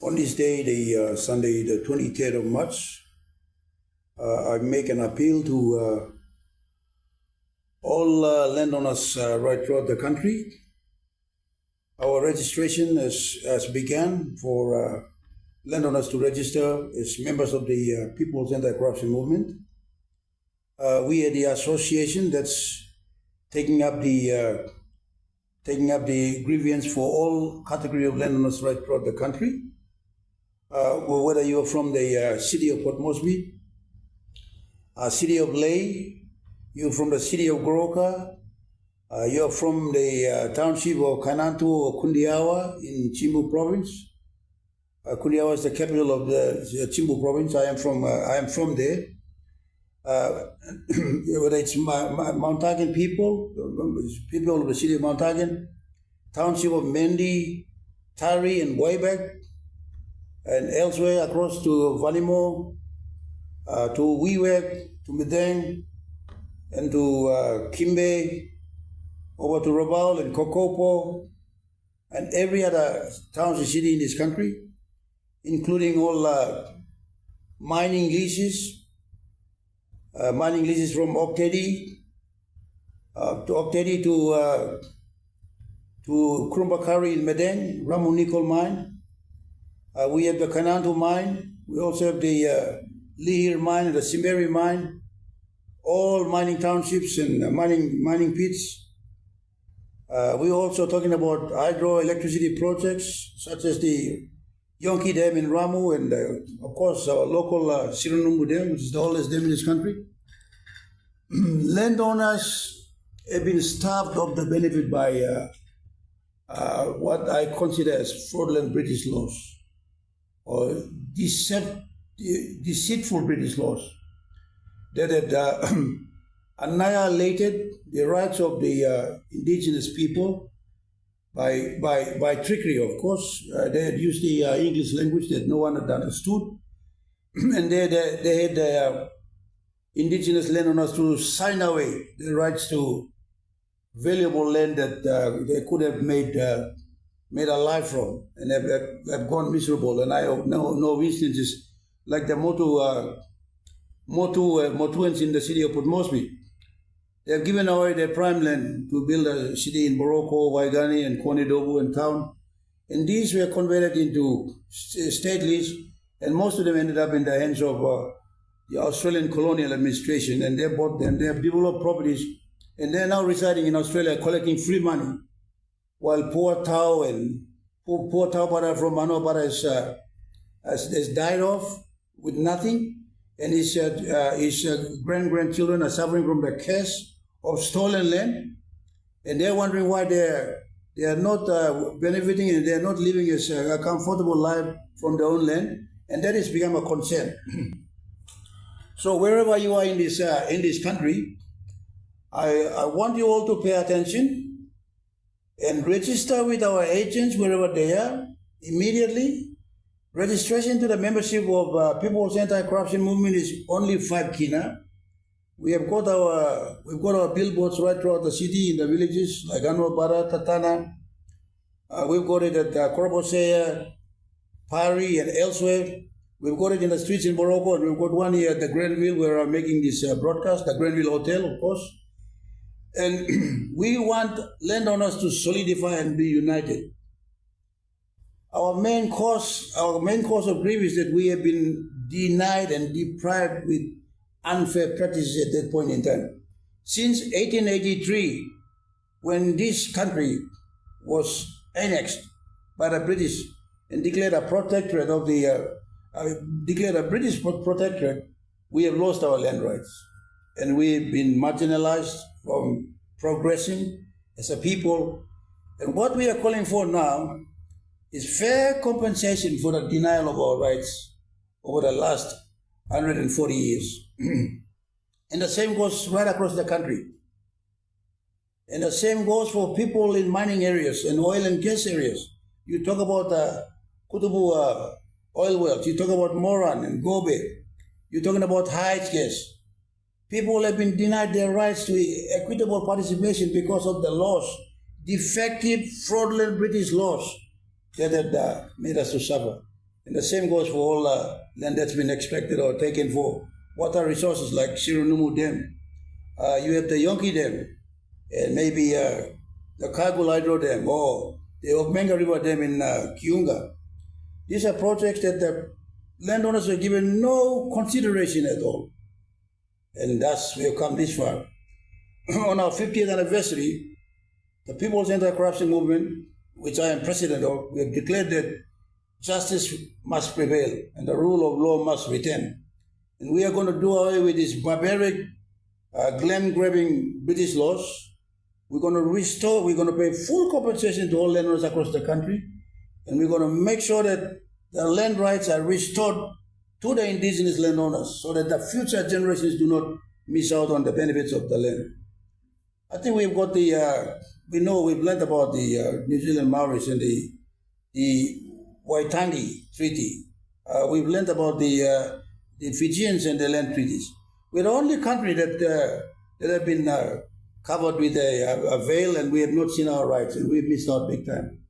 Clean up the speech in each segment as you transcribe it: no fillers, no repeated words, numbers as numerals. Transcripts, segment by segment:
On this day, the Sunday, the 23rd of March, I make an appeal to all landowners right throughout the country. Our registration has begun for landowners to register as members of the People's Anti-Corruption Movement. We are the association that's taking up the grievance for all category of landowners right throughout the country. Whether you're from the city of Port Moresby, city of Lae, you're from the city of Goroka, you're from the township of Kainantu or Kundiawa in Chimbu province. Kundiawa is the capital of the Chimbu province. I am from there. Whether it's Mount Hagen people of the city of Mount Hagen, township of Mendi, Tari and Waibak, and elsewhere across to Vanimo, to Wewak, to Medang, and to Kimbe, over to Rabaul and Kokopo, and every other town and city in this country, including all mining leases from Oktedi to Krumbakari in Medang, Ramu Nickel Mine. We have the Kainantu mine. We also have the Lihir mine and the Simberi mine. All mining townships and mining pits. We're also talking about hydroelectricity projects such as the Yonki Dam in Ramu and of course our local Siranumbu Dam, which is the oldest dam in this country. Landowners have been starved of the benefit by what I consider as fraudulent British laws or deceitful British laws that had annihilated the rights of the Indigenous people by trickery, of course. They had used the English language that no one had understood. And they had the Indigenous landowners to sign away the rights to valuable land that they could have made a life from and have gone miserable. And I know instances like the Motuans in the city of Port Moresby. They have given away their prime land to build a city in Boroko, Waigani, and Konedobu and town. And these were converted into state lease, and most of them ended up in the hands of the Australian colonial administration, and they bought them. They have developed properties, and they're now residing in Australia collecting free money, while poor Tau Para from Manobara has died off with nothing, and his grandchildren are suffering from the curse of stolen land, and they're wondering why they are not benefiting and they are not living a comfortable life from their own land, and that has become a concern. So wherever you are in this country, I want you all to pay attention and register with our agents wherever they are immediately. Registration to the membership of People's Anti-Corruption Movement is only 5 kina. We've got our billboards right throughout the city in the villages like Anwabara, Tatana. We've got it at Korobosea, Pari, and elsewhere. We've got it in the streets in Morocco, and we've got one here at the Granville where I'm making this broadcast, the Granville Hotel, of course. And we want landowners to solidify and be united. Our main cause of grief is that we have been denied and deprived with unfair practices at that point in time. Since 1883, when this country was annexed by the British and declared a protectorate British protectorate, we have lost our land rights. And we've been marginalized from progressing as a people. And what we are calling for now is fair compensation for the denial of our rights over the last 140 years. And the same goes right across the country. And the same goes for people in mining areas and oil and gas areas. You talk about Kutubu oil wells, you talk about Moran and Gobe, you're talking about Heights gas. People have been denied their rights to equitable participation because of the laws, defective, fraudulent British laws that had made us to suffer. And the same goes for all land that's been extracted or taken for water resources like Shironumu Dam. You have the Yonki Dam, and maybe the Kagul Hydro Dam or the Okmenga River Dam in Kiunga. These are projects that the landowners are given no consideration at all. And thus we have come this far. On our 50th anniversary, the People's Anti-Corruption Movement, which I am president of, we have declared that justice must prevail and the rule of law must return. And we are going to do away with these barbaric, glam-grabbing British laws. We're going to restore, we're going to pay full compensation to all landowners across the country. And we're going to make sure that the land rights are restored to the indigenous landowners so that the future generations do not miss out on the benefits of the land. I think we've got we've learned about the New Zealand Maoris and the Waitangi Treaty. We've learned about the Fijians and the land treaties. We're the only country that have been covered with a veil, and we have not seen our rights, and we've missed out big time.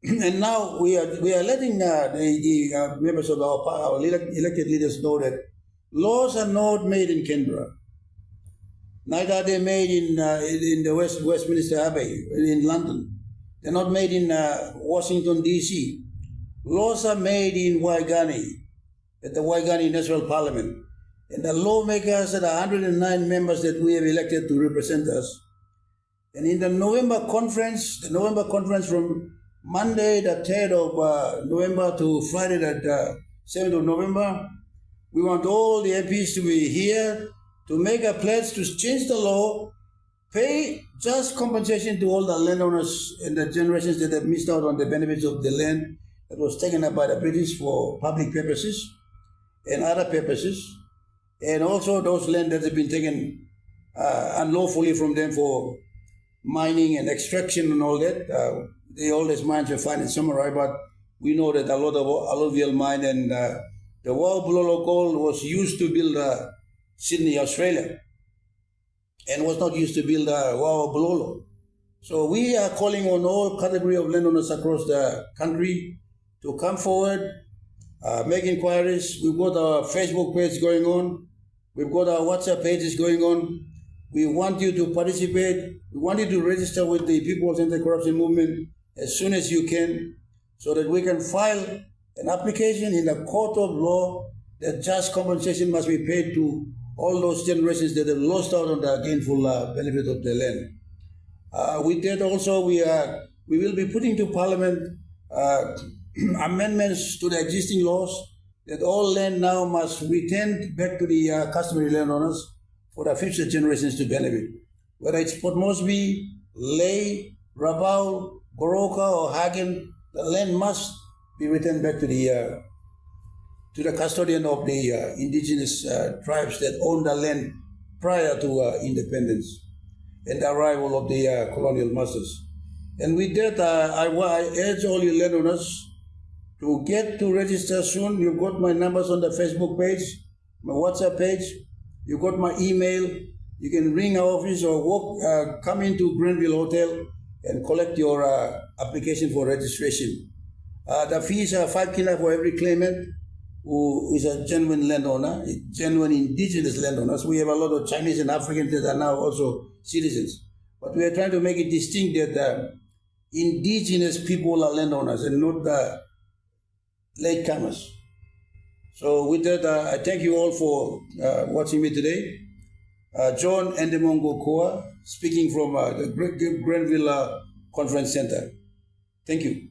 And now we are letting the members of our elected leaders know that laws are not made in Canberra. Neither are they made in the Westminster Abbey in London. They're not made in Washington, D.C. Laws are made in Waigani, at the Waigani National Parliament. And the lawmakers are the 109 members that we have elected to represent us. And in the November conference from Monday, the 3rd of November to Friday, the 7th of November, we want all the MPs to be here to make a pledge to change the law, pay just compensation to all the landowners and the generations that have missed out on the benefits of the land that was taken up by the British for public purposes and other purposes, and also those land that have been taken unlawfully from them for mining and extraction and all that. All these mines were found in Samarai, but we know that a lot of alluvial mine and the Waublolo gold was used to build Sydney, Australia, and was not used to build Waublolo. So we are calling on all category of landowners across the country to come forward, make inquiries. We've got our Facebook page going on. We've got our WhatsApp pages going on. We want you to participate. We want you to register with the People's Anti-Corruption Movement as soon as you can, so that we can file an application in the court of law that just compensation must be paid to all those generations that have lost out on the gainful benefit of the land. With that also, we will be putting to Parliament amendments to the existing laws that all land now must return back to the customary landowners for the future generations to benefit. Whether it's Port Moresby, Lae, Rabaul, Goroka or Hagen, the land must be returned back to the custodian of the indigenous tribes that owned the land prior to independence and the arrival of the colonial masters. And with that, I urge all you landowners to get to register soon. You've got my numbers on the Facebook page, my WhatsApp page. You've got my email. You can ring our office or come into Granville Hotel and collect your application for registration. The fees are 5 kina for every claimant who is a genuine landowner, genuine indigenous landowners. We have a lot of Chinese and Africans that are now also citizens. But we are trying to make it distinct that indigenous people are landowners and not the latecomers. So with that, I thank you all for watching me today. John Endemongo Kua, speaking from the Granville Conference Center. Thank you.